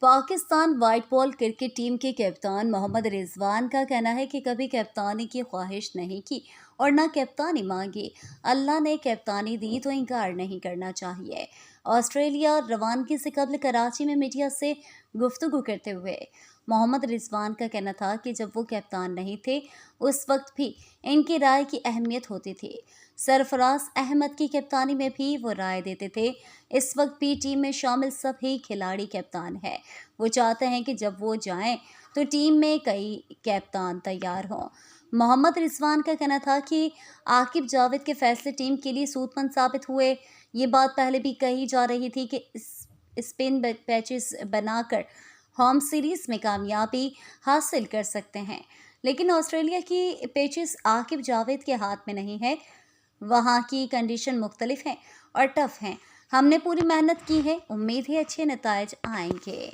Pakistan white ball cricket team के कप्तान मोहम्मद रिजवान का कहना है कि कभी कप्तानी की ख्वाहिश नहीं की और न कप्तानी मांगी। अल्लाह ने कप्तानी दी तो इनकार नहीं करना चाहिए। ऑस्ट्रेलिया रवानगी से कबल कराची में मीडिया से गुफ्तगू करते हुए मोहम्मद रिजवान का कहना था कि जब वो कप्तान नहीं थे उस वक्त भी इनकी राय की अहमियत होती थी। सरफराज अहमद की कप्तानी में भी वो राय देते थे। इस वक्त भी टीम में शामिल सभी खिलाड़ी कप्तान हैं। वो चाहते हैं कि जब वो जाएं तो टीम में कई कप्तान तैयार हों। मोहम्मद रिजवान का कहना था कि आकिब जावेद के फैसले टीम के लिए सूदमंद साबित हुए। ये बात पहले भी कही जा रही थी कि स्पिन पैचेस बनाकर होम सीरीज में कामयाबी हासिल कर सकते हैं, लेकिन ऑस्ट्रेलिया की पेचेस आकिब जावेद के हाथ में नहीं है। वहाँ की कंडीशन मुख्तलिफ हैं और टफ हैं। हमने पूरी मेहनत की है, उम्मीद है अच्छे नताइज आएंगे।